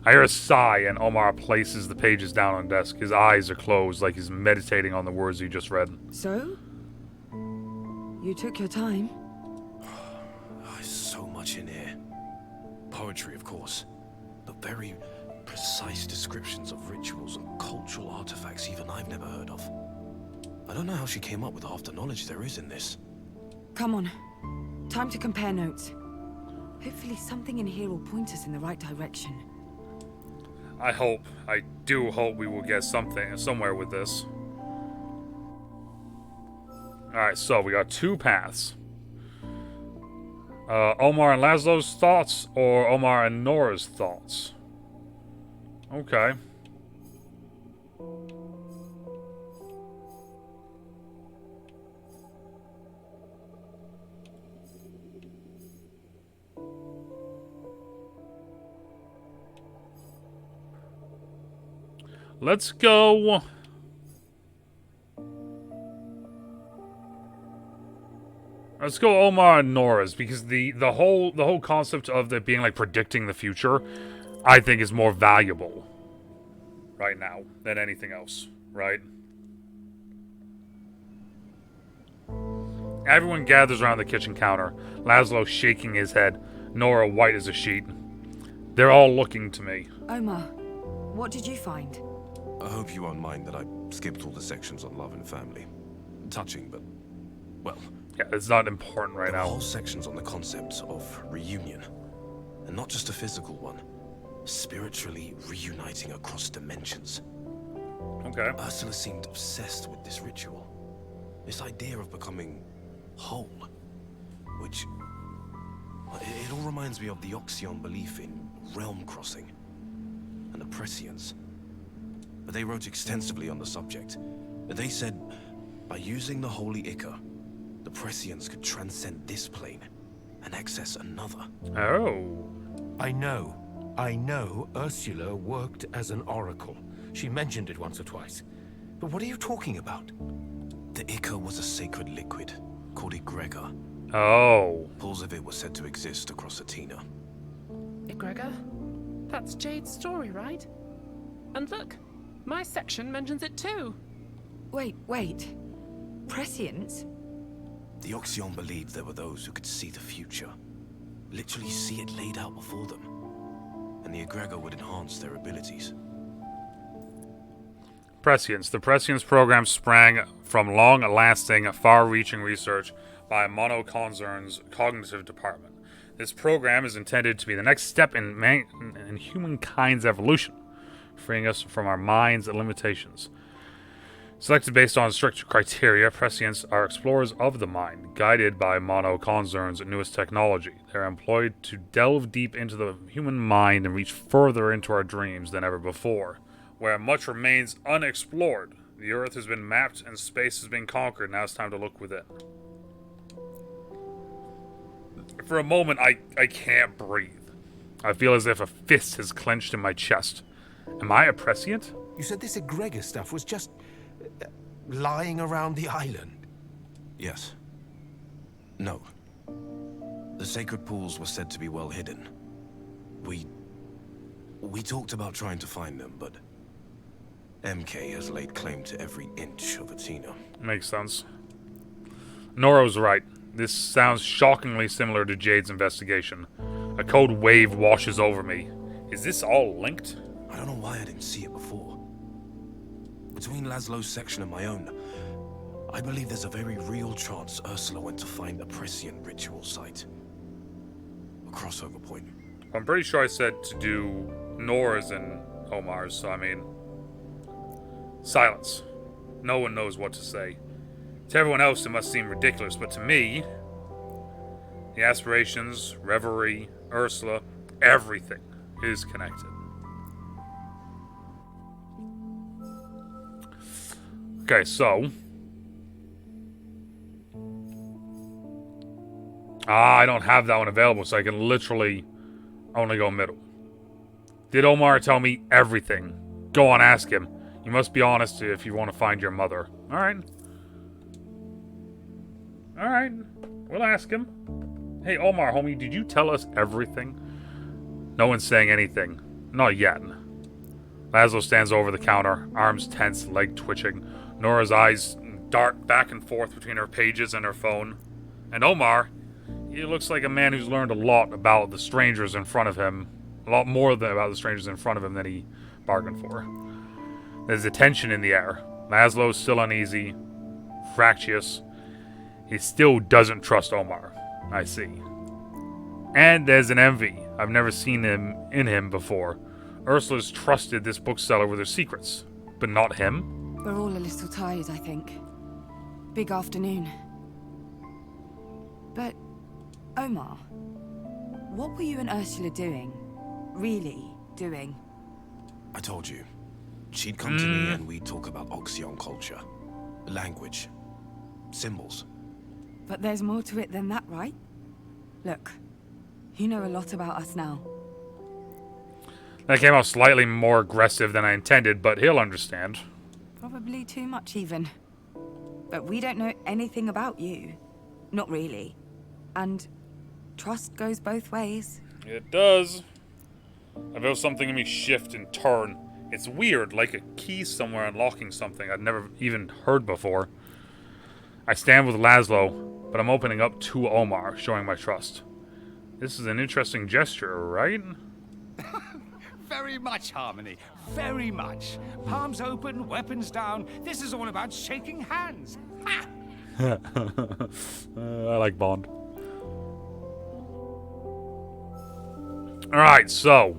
I hear a sigh, and Omar places the pages down on the desk. His eyes are closed, like he's meditating on the words he just read. So? You took your time? There's so much in here. Poetry, of course, but very precise descriptions of rituals and cultural artifacts even I've never heard of. I don't know how she came up with half the knowledge there is in this. Come on. Time to compare notes. Hopefully something in here will point us in the right direction. I do hope we will get somewhere with this. Alright, so we got two paths. Omar and Laszlo's thoughts, or Omar and Nora's thoughts? Okay. Let's go. Let's go Omar and Nora's, because the whole concept of it being like predicting the future, I think is more valuable right now than anything else, right? Everyone gathers around the kitchen counter. Laszlo shaking his head, Nora white as a sheet. They're all looking to me. Omar, what did you find? I hope you won't mind that I skipped all the sections on love and family. Touching, but, well... Yeah, it's not important right now. Whole sections on the concept of reunion. And not just a physical one. Spiritually reuniting across dimensions. Okay. Ursula seemed obsessed with this ritual. This idea of becoming whole. Which... It all reminds me of the Oxyon belief in realm crossing. And the Prescience. They wrote extensively on the subject. They said, by using the Holy Ichor, the Prescience could transcend this plane and access another. Oh. I know Ursula worked as an oracle. She mentioned it once or twice. But what are you talking about? The Ichor was a sacred liquid called egregor. Oh. Pools of it were said to exist across Athena. Egregor? That's Jade's story, right? And look, my section mentions it too. Wait. Prescience? The Oxyon believed there were those who could see the future. Literally see it laid out before them. And the egregor would enhance their abilities. Prescience. The Prescience program sprang from long-lasting, far-reaching research by Monoconcern's cognitive department. This program is intended to be the next step in humankind's evolution, freeing us from our minds and limitations. Selected based on strict criteria, Prescients are explorers of the mind, guided by Monoconcern's newest technology. They're employed to delve deep into the human mind and reach further into our dreams than ever before. Where much remains unexplored, the Earth has been mapped and space has been conquered. Now it's time to look within. For a moment, I can't breathe. I feel as if a fist has clenched in my chest. Am I a prescient? You said this egregor stuff was just... lying around the island? Yes. No. The sacred pools were said to be well hidden. We talked about trying to find them, but... MK has laid claim to every inch of Athena. Makes sense. Noro's right. This sounds shockingly similar to Jade's investigation. A cold wave washes over me. Is this all linked? I don't know why I didn't see it before. Between Laszlo's section and my own, I believe there's a very real chance Ursula went to find a Prescient ritual site. A crossover point. I'm pretty sure I said to do Nora's and Omar's, so I mean... Silence. No one knows what to say. To everyone else it must seem ridiculous, but to me... The aspirations, reverie, Ursula, everything is connected. Okay, so... I don't have that one available, so I can literally only go middle. Did Omar tell me everything? Go on, ask him. You must be honest if you want to find your mother. Alright. Alright. We'll ask him. Hey, Omar, homie, did you tell us everything? No one's saying anything. Not yet. Laszlo stands over the counter, arms tense, leg twitching. Nora's eyes dart back and forth between her pages and her phone. And Omar, he looks like a man who's learned a lot about the strangers in front of him. A lot more about the strangers in front of him than he bargained for. There's a tension in the air. Laszlo's still uneasy, fractious. He still doesn't trust Omar. I see. And there's an envy. I've never seen him in him before. Ursula's trusted this bookseller with her secrets, but not him. We're all a little tired, I think. Big afternoon. But, Omar, what were you and Ursula doing? Really doing? I told you. She'd come to me and we'd talk about Oxyon culture. Language. Symbols. But there's more to it than that, right? Look, you know a lot about us now. That came out slightly more aggressive than I intended, but he'll understand. Probably too much, even. But we don't know anything about you. Not really. And trust goes both ways. It does. I feel something in me shift and turn. It's weird, like a key somewhere unlocking something I'd never even heard before. I stand with Laszlo, but I'm opening up to Omar, showing my trust. This is an interesting gesture, right? Very much, Harmony. Very much. Palms open, weapons down. This is all about shaking hands. Ha! I like Bond. Alright, so.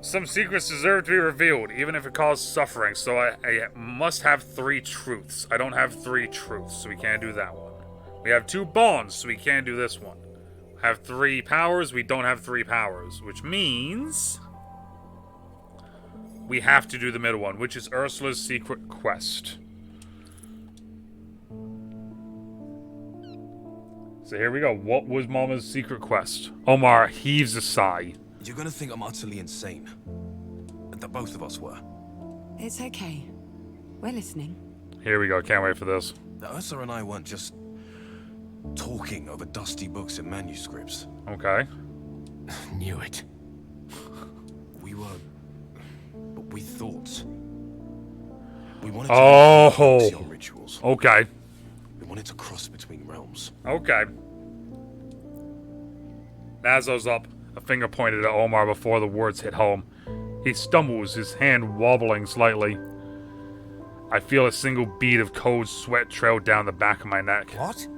Some secrets deserve to be revealed, even if it causes suffering, so I must have 3 truths. I don't have 3 truths, so we can't do that one. We have 2 bonds, so we can't do this one. Have 3 powers, we don't have 3 powers, which means we have to do the middle one, which is Ursula's secret quest. So here we go. What was Mama's secret quest? Omar heaves a sigh. You're gonna think I'm utterly insane. The both of us were. It's okay. We're listening. Here we go. Can't wait for this. Ursula and I weren't just talking over dusty books and manuscripts. Okay. Knew it. We were... But we thought. We wanted to Oh. make rituals. Okay. We wanted to cross between realms. Okay. Laszlo's up, a finger pointed at Omar before the words hit home. He stumbles, his hand wobbling slightly. I feel a single bead of cold sweat trail down the back of my neck. What?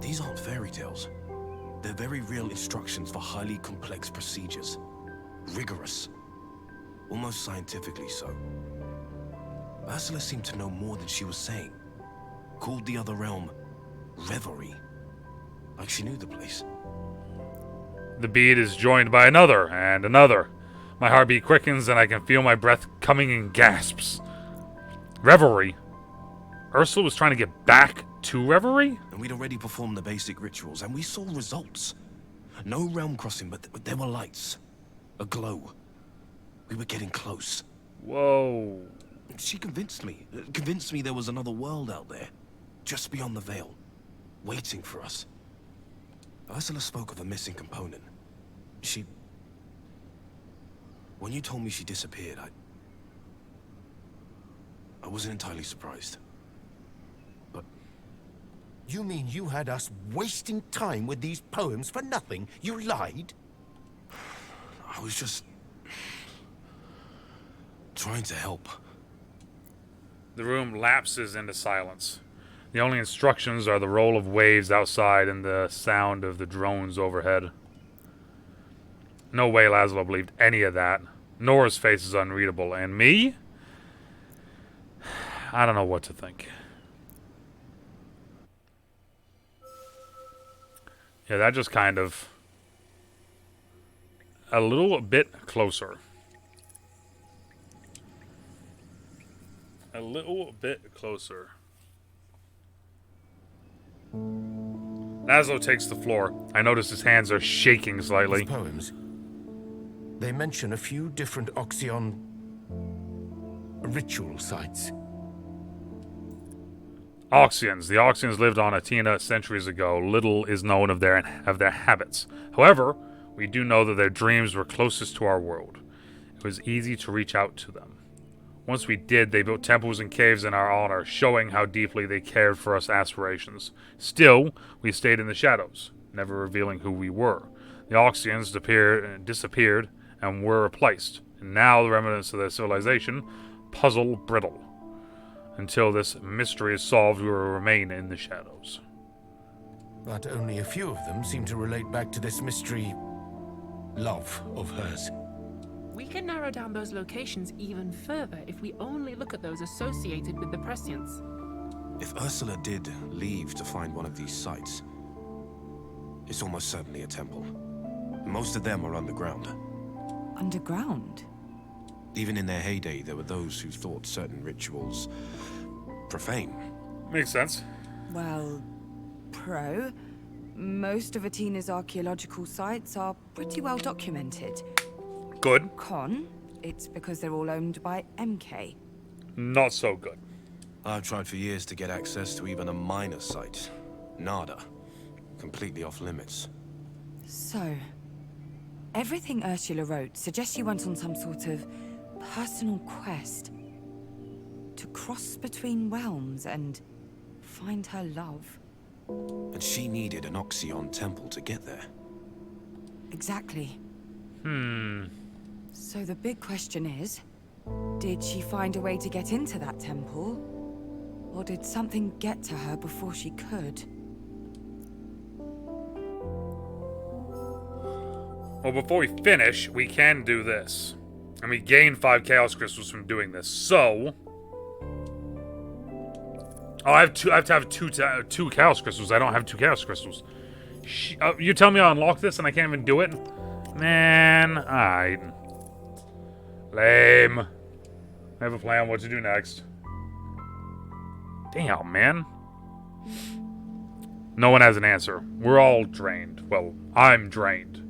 These aren't fairy tales. They're very real instructions for highly complex procedures. Rigorous. Almost scientifically so. Ursula seemed to know more than she was saying. Called the other realm Reverie. Like she knew the place. The bead is joined by another and another. My heartbeat quickens and I can feel my breath coming in gasps. Reverie? Ursula was trying to get back to Reverie? And we'd already performed the basic rituals, and we saw results. No realm crossing, but there were lights. A glow. We were getting close. Whoa. She convinced me. Convinced me there was another world out there. Just beyond the veil. Waiting for us. Ursula spoke of a missing component. When you told me she disappeared, I wasn't entirely surprised. But... You mean you had us wasting time with these poems for nothing? You lied? I was just... trying to help. The room lapses into silence. The only instructions are the roll of waves outside and the sound of the drones overhead. No way Laszlo believed any of that. Nora's face is unreadable. And me? I don't know what to think. Yeah, that just kind of... a little bit closer. A little bit closer. Laszlo takes the floor. I notice his hands are shaking slightly. These poems. They mention a few different Oxyon ritual sites. Oxians. The Oxians lived on Athena centuries ago. Little is known of their habits. However, we do know that their dreams were closest to our world. It was easy to reach out to them. Once we did, they built temples and caves in our honor, showing how deeply they cared for us aspirations. Still, we stayed in the shadows, never revealing who we were. The Oxians disappeared and were replaced, and now the remnants of their civilization puzzle brittle. Until this mystery is solved, we will remain in the shadows. But only a few of them seem to relate back to this mystery love of hers. We can narrow down those locations even further if we only look at those associated with the prescience. If Ursula did leave to find one of these sites, it's almost certainly a temple. Most of them are underground. Underground? Even in their heyday, there were those who thought certain rituals profane. Makes sense. Well, pro. Most of Athena's archaeological sites are pretty well documented. Good. Con, it's because they're all owned by MK. Not so good. I've tried for years to get access to even a minor site. Nada. Completely off limits. So, everything Ursula wrote suggests she went on some sort of personal quest to cross between realms and find her love. And she needed an Oxion temple to get there. Exactly. So the big question is, did she find a way to get into that temple? Or did something get to her before she could? Well, before we finish, we can do this. And we gain 5 Chaos Crystals from doing this. So... Oh, I have to have two Chaos Crystals. I don't have 2 Chaos Crystals. You tell me I unlock this and I can't even do it? Man, alright. Lame. I have a plan what to do next. Damn, man. No one has an answer. We're all drained. Well, I'm drained.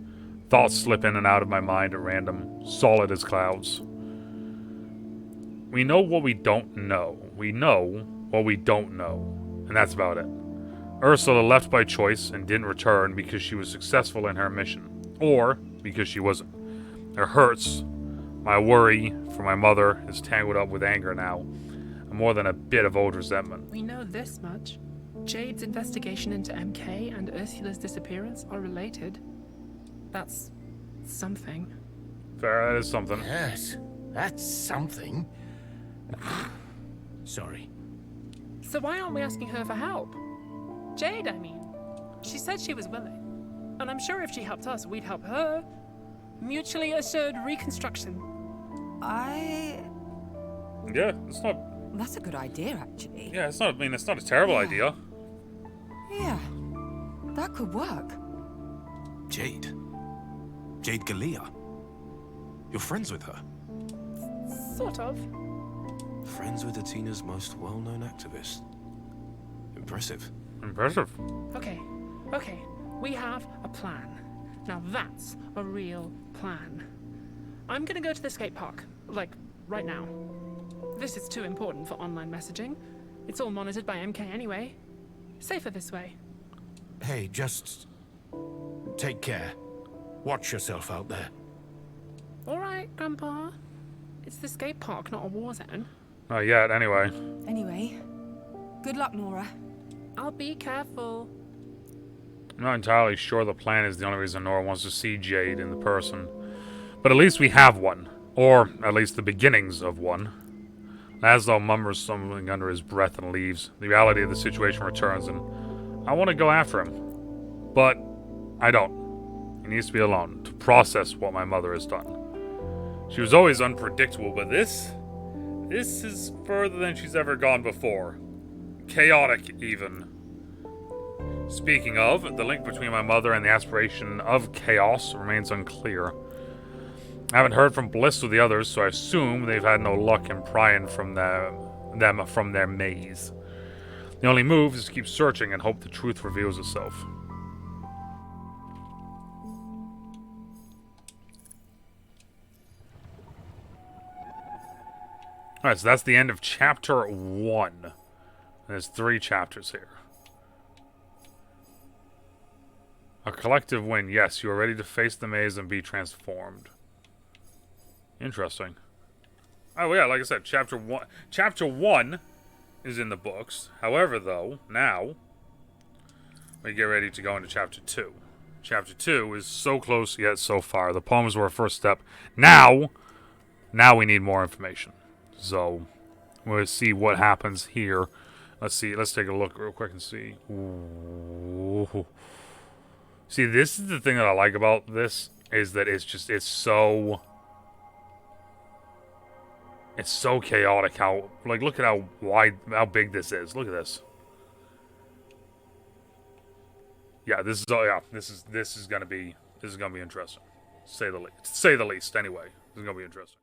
Thoughts slip in and out of my mind at random, solid as clouds. We know what we don't know. We know what we don't know. And that's about it. Ursula left by choice and didn't return because she was successful in her mission. Or because she wasn't. It hurts. My worry for my mother is tangled up with anger now. And more than a bit of old resentment. We know this much. Jade's investigation into MK and Ursula's disappearance are related. That's something. Fair, that is something. Yes, that's something. Sorry. So why aren't we asking her for help? Jade, I mean. She said she was willing. And I'm sure if she helped us, we'd help her. Mutually assured reconstruction. Yeah, it's not... That's a good idea, actually. Yeah, it's not... I mean, it's not a terrible idea. Yeah, that could work. Jade? Jade Galea? You're friends with her? Sort of. Friends with Athena's most well-known activist. Impressive. Impressive. Okay. We have a plan. Now that's a real plan. I'm gonna go to the skate park. Like, right now. This is too important for online messaging. It's all monitored by MK anyway. Safer this way. Hey, just take care. Watch yourself out there. Alright, Grandpa. It's the skate park, not a war zone. Not yet, anyway. Anyway, good luck, Nora. I'll be careful. I'm not entirely sure the plan is the only reason Nora wants to see Jade in the person. But at least we have one. Or, at least the beginnings of one. Laszlo murmurs something under his breath and leaves. The reality of the situation returns, and I want to go after him. But I don't. He needs to be alone to process what my mother has done. She was always unpredictable, but this is further than she's ever gone before. Chaotic, even. Speaking of, the link between my mother and the aspiration of chaos remains unclear. I haven't heard from Bliss or the others, so I assume they've had no luck in prying from them from their maze. The only move is to keep searching and hope the truth reveals itself. Alright, so that's the end of Chapter 1. There's 3 chapters here. A collective win. Yes, you are ready to face the maze and be transformed. Interesting. Oh yeah, like I said, chapter 1. Chapter 1 is in the books. However, though, now we get ready to go into chapter 2. Chapter 2 is so close yet so far. The poems were a first step. Now we need more information. So we'll see what happens here. Let's see. Let's take a look real quick and see. Ooh. See, this is the thing that I like about this, is that it's so chaotic. How, like, look at how wide, how big this is. Look at this. Yeah, this is gonna be interesting. To say the least. Anyway, this is gonna be interesting.